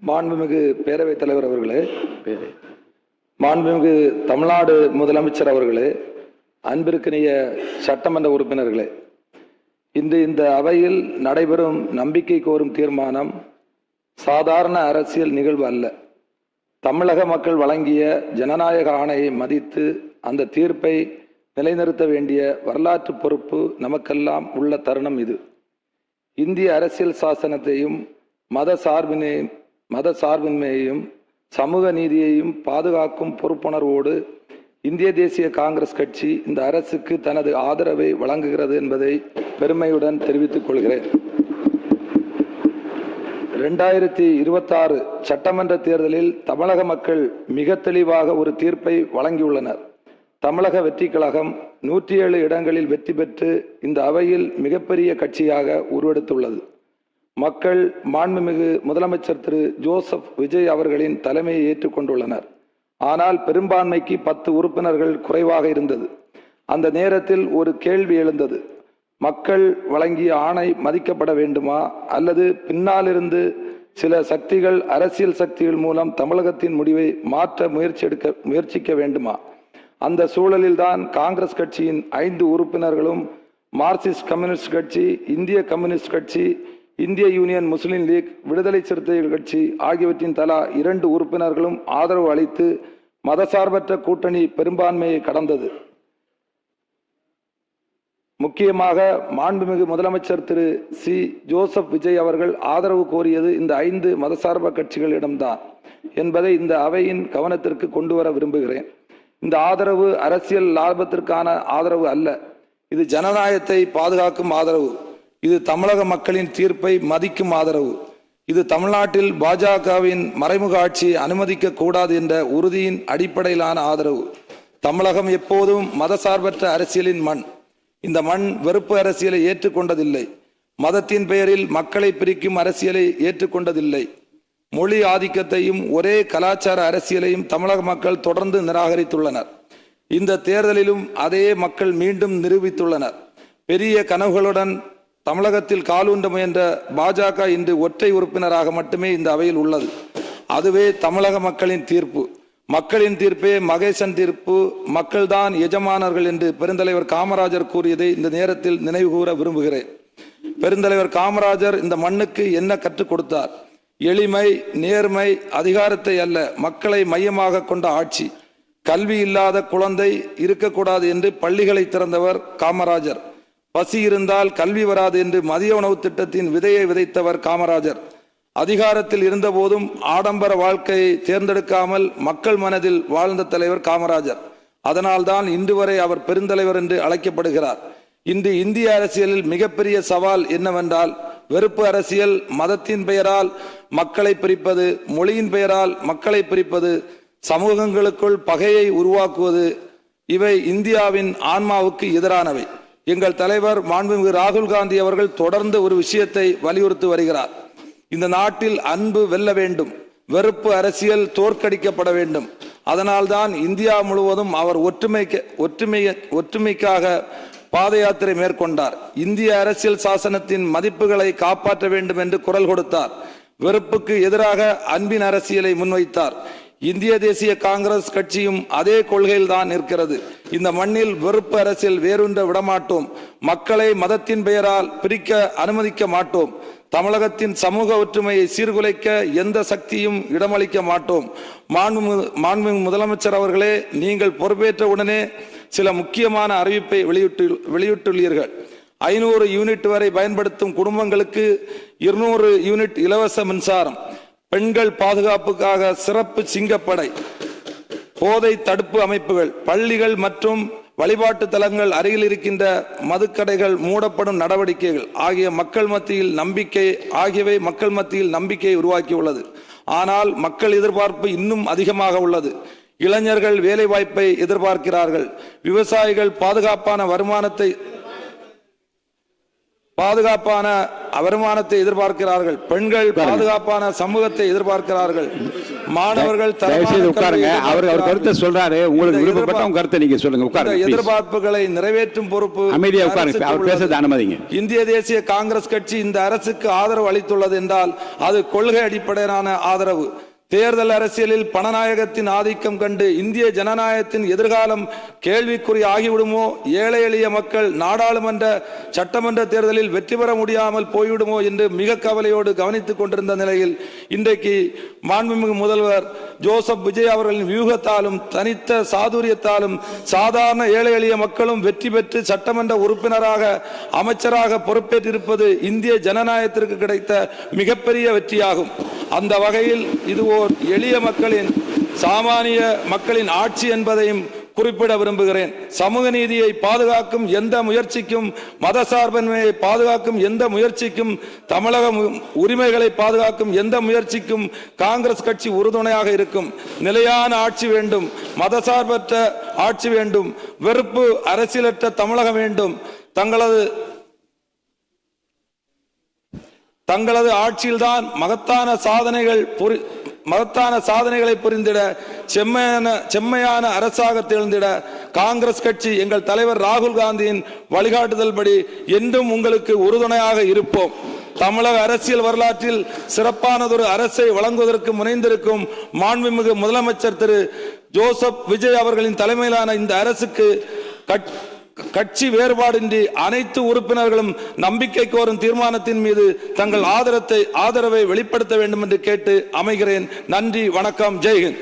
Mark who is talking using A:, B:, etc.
A: மாண்புமிகு பேரவைத் தலைவர் அவர்களே, மாண்புமிகு தமிழ்நாடு முதலமைச்சர் அவர்களே, அன்பிற்கினிய சட்டமன்ற உறுப்பினர்களே, இன்று இந்த அவையில் நடைபெறும் நம்பிக்கை கோரும் தீர்மானம் சாதாரண அரசியல் நிகழ்வு அல்ல. தமிழக மக்கள் வழங்கிய ஜனநாயக ஆணையை மதித்து அந்த தீர்ப்பை நிலைநிறுத்த வேண்டிய வரலாற்று பொறுப்பு நமக்கெல்லாம் உள்ள தருணம் இது. இந்திய அரசியல் சாசனத்தையும் மத சார்பின்மையையும் சமூக நீதியையும் பாதுகாக்கும் பொறுப்புணர்வோடு இந்திய தேசிய காங்கிரஸ் கட்சி இந்த அரசுக்கு தனது ஆதரவை வழங்குகிறது என்பதை பெருமையுடன் தெரிவித்துக் கொள்கிறேன். 2026 சட்டமன்ற தேர்தலில் தமிழக மக்கள் மிக தெளிவாக ஒரு தீர்ப்பை வழங்கியுள்ளனர். தமிழக வெற்றி கழகம் 107 இடங்களில் வெற்றி பெற்று இந்த அவையில் மிகப்பெரிய கட்சியாக உருவெடுத்துள்ளது. மக்கள் மாண்புமிகு முதலமைச்சர் திரு ஜோசப் விஜய் அவர்களின் தலைமையை ஏற்றுக்கொண்டுள்ளனர். ஆனால் பெரும்பான்மைக்கு 10 உறுப்பினர்கள் குறைவாக இருந்தது. அந்த நேரத்தில் ஒரு கேள்வி எழுந்தது. மக்கள் வழங்கிய ஆணை மதிக்கப்பட வேண்டுமா, அல்லது பின்னாலிருந்து சில சக்திகள், அரசியல் சக்திகள் மூலம் தமிழகத்தின் முடிவை மாற்ற முயற்சிக்க வேண்டுமா? அந்த சூழலில்தான் காங்கிரஸ் கட்சியின் 5 உறுப்பினர்களும், மார்க்சிஸ்ட் கம்யூனிஸ்ட் கட்சி, இந்திய கம்யூனிஸ்ட் கட்சி, இந்திய யூனியன் முஸ்லீம் லீக், விடுதலை சிறுத்தைகள் கட்சி ஆகியவற்றின் தலா 2 உறுப்பினர்களும் ஆதரவு அளித்து மதசார்பற்ற கூட்டணி பெரும்பான்மையை கடந்தது. முக்கியமாக மாண்புமிகு முதலமைச்சர் திரு ஜோசப் விஜய் அவர்கள் ஆதரவு கோரியது இந்த 5 மதசார்ப கட்சிகளிடம்தான் என்பதை இந்த அவையின் கவனத்திற்கு கொண்டு வர விரும்புகிறேன். இந்த ஆதரவு அரசியல் லாபத்திற்கான ஆதரவு அல்ல. இது ஜனநாயகத்தை பாதுகாக்கும் ஆதரவு. இது தமிழக மக்களின் தீர்ப்பை மதிக்கும் ஆதரவு. இது தமிழ்நாட்டில் பாஜகவின் மறைமுக ஆட்சியை அனுமதிக்க கூடாது என்ற உறுதியின் அடிப்படையிலான ஆதரவு. தமிழகம் எப்போதும் மதசார்பற்ற அரசியலின் மண். இந்த மண் வெறுப்பு அரசியலை ஏற்றுக்கொண்டதில்லை. மதத்தின் பெயரில் மக்களை பிரிக்கும் அரசியலை ஏற்றுக்கொண்டதில்லை. மொழி ஆதிக்கத்தையும் ஒரே கலாச்சார அரசியலையும் தமிழக மக்கள் தொடர்ந்து நிராகரித்துள்ளனர். இந்த தேர்தலிலும் அதே மக்கள் மீண்டும் நிரூபித்துள்ளனர். பெரிய கனவுகளுடன் தமிழகத்தில் காலூன்ற முயன்ற பாஜக இன்று ஒற்றை உறுப்பினராக மட்டுமே இந்த அவையில் உள்ளது. அதுவே தமிழக மக்களின் தீர்ப்பு. மக்களின் தீர்ப்பே மகேசன் தீர்ப்பு. மக்கள்தான் எஜமானர்கள் என்று பெருந்தலைவர் காமராஜர் கூறியதை இந்த நேரத்தில் நினைவுகூர விரும்புகிறேன். பெருந்தலைவர் காமராஜர் இந்த மண்ணுக்கு என்ன கற்றுக் கொடுத்தார்? எளிமை, நேர்மை, அதிகாரத்தை அல்ல, மக்களை மையமாக கொண்ட ஆட்சி. கல்வி இல்லாத குழந்தை இருக்கக்கூடாது என்று பள்ளிகளை திறந்தவர் காமராஜர். பசி இருந்தால் கல்வி வராது என்று மதிய உணவு திட்டத்தின் விதையை விதைத்தவர் காமராஜர். அதிகாரத்தில் இருந்தபோதும் ஆடம்பர வாழ்க்கையை தேர்ந்தெடுக்காமல் மக்கள் மனதில் வாழ்ந்த தலைவர் காமராஜர். அதனால்தான் இன்று வரை அவர் பெருந்தலைவர் என்று அழைக்கப்படுகிறார். இன்று இந்திய அரசியலில் மிகப்பெரிய சவால் என்னவென்றால் வெறுப்பு அரசியல். மதத்தின் பெயரால் மக்களை பிரிப்பது, மொழியின் பெயரால் மக்களை பிரிப்பது, சமூகங்களுக்குள் பகையை உருவாக்குவது, இவை இந்தியாவின் ஆன்மாவுக்கு எதிரானவை. எங்கள் தலைவர் மாண்புமிகு ராகுல் காந்தி அவர்கள் தொடர்ந்து ஒரு விஷயத்தை வலியுறுத்தி வருகிறார். இந்த நாட்டில் அன்பு வெல்ல வேண்டும், வெறுப்பு அரசியல் தோற்கடிக்கப்பட வேண்டும். அதனால்தான் இந்தியா முழுவதும் அவர் ஒற்றுமைக்காக பாத யாத்திரை மேற்கொண்டார். இந்திய அரசியல் சாசனத்தின் மதிப்புகளை காப்பாற்ற வேண்டும் என்று குரல் கொடுத்தார். வெறுப்புக்கு எதிராக அன்பின் அரசியலை முன்வைத்தார். இந்திய தேசிய காங்கிரஸ் கட்சியும் அதே கொள்கையில் தான் நிற்கிறது. இந்த மண்ணில் வெறுப்பு அரசியல் வேரூன்ற விடமாட்டோம். மக்களை மதத்தின் பெயரால் பிரிக்க அனுமதிக்க மாட்டோம். தமிழகத்தின் சமூக ஒற்றுமையை சீர்குலைக்க எந்த சக்தியும் இடமளிக்க மாட்டோம். மாண்புமிகு முதலமைச்சர் அவர்களே, நீங்கள் பொறுப்பேற்ற உடனே சில முக்கியமான அறிவிப்பை வெளியிட்டுள்ளீர்கள். 500 யூனிட் வரை பயன்படுத்தும் குடும்பங்களுக்கு 200 யூனிட் இலவச மின்சாரம், பெண்கள் பாதுகாப்புக்காக சிறப்பு சிங்கப்படை, போதை தடுப்பு அமைப்புகள், பள்ளிகள் மற்றும் வழிபாட்டு தலங்கள் அருகில் இருக்கின்ற மதுக்கடைகள் மூடப்படும் நடவடிக்கைகள் ஆகியவை மக்கள் மத்தியில் நம்பிக்கையை உருவாக்கியுள்ளது. ஆனால் மக்கள் எதிர்பார்ப்பு இன்னும் அதிகமாக உள்ளது. இளைஞர்கள் வேலை வாய்ப்பை எதிர்பார்க்கிறார்கள். விவசாயிகள் பாதுகாப்பான வருமானத்தை பாதுகாப்பான வருமானத்தை எதிர்பார்க்கிறார்கள். பெண்கள் பாதுகாப்பான சமூகத்தை எதிர்பார்க்கிறார்கள். மாணவர்கள்
B: உட்காருங்க. அவர் கருத்தை சொல்றாரு. உங்களுக்கு விருப்பப்பட்ட உங்க கருத்தை நீங்க சொல்லுங்க. உட்காருங்க.
A: எதிர்பார்ப்புகளை நிறைவேற்றும் பொறுப்பு
B: அமைதியா உட்காருங்க. அவர் பேச அனுமதிங்க.
A: இந்திய தேசிய காங்கிரஸ் கட்சி இந்த அரசுக்கு ஆதரவு அளித்துள்ளது என்றால் அது கொள்கை அடிப்படையிலான ஆதரவு. தேர்தல் அரசியலில் பணநாயகத்தின் ஆதிக்கம் கண்டு இந்திய ஜனநாயகத்தின் எதிர்காலம் கேள்விக்குறி ஆகிவிடுமோ, ஏழை எளிய மக்கள் நாடாளுமன்ற சட்டமன்ற தேர்தலில் வெற்றி பெற முடியாமல் போய்விடுமோ என்று மிக கவலையோடு கவனித்துக் கொண்டிருந்த நிலையில் இன்றைக்கு மாண்புமிகு முதல்வர் ஜோசப் விஜய் அவர்களின் வியூகத்தாலும் தனித்த சாதுரியத்தாலும் சாதாரண ஏழை எளிய மக்களும் வெற்றி பெற்று சட்டமன்ற உறுப்பினராக அமைச்சராக பொறுப்பேற்றிருப்பது இந்திய ஜனநாயகத்திற்கு கிடைத்த மிகப்பெரிய வெற்றியாகும். அந்த வகையில் இது ஓர் எளிய மக்களின் சாமானிய மக்களின் ஆட்சி என்பதையும் குறிப்பிட விரும்புகிறேன். சமூக நீதியை பாதுகாக்கும் எந்த முயற்சிக்கும், மதசார்பின்மையை பாதுகாக்கும் எந்த முயற்சிக்கும், தமிழக உரிமைகளை பாதுகாக்கும் எந்த முயற்சிக்கும் காங்கிரஸ் கட்சி உறுதுணையாக இருக்கும். நிலையான ஆட்சி வேண்டும், மதசார்பற்ற ஆட்சி வேண்டும், வெறுப்பு அரசியலற்ற தமிழகம் வேண்டும். தங்களது ஆட்சியில்தான் மகத்தான சாதனைகளை புரிந்திட செம்மையான அரசாக திகழ்ந்திட காங்கிரஸ் கட்சி எங்கள் தலைவர் ராகுல் காந்தியின் வழிகாட்டுதல்படி என்றும் உங்களுக்கு உறுதுணையாக இருப்போம். தமிழக அரசியல் வரலாற்றில் சிறப்பானதொரு அரசை வழங்குவதற்கு முனைந்திருக்கும் மாண்புமிகு முதலமைச்சர் திரு ஜோசப் விஜய் அவர்களின் தலைமையிலான இந்த அரசுக்கு கட்சி வேறுபாடின்றி அனைத்து உறுப்பினர்களும் நம்பிக்கை கோரும் தீர்மானத்தின் மீது தங்கள் ஆதரவை வெளிப்படுத்த வேண்டும் என்று கேட்டு அமைகிறேன். நன்றி, வணக்கம், ஜெய்ஹிந்த்.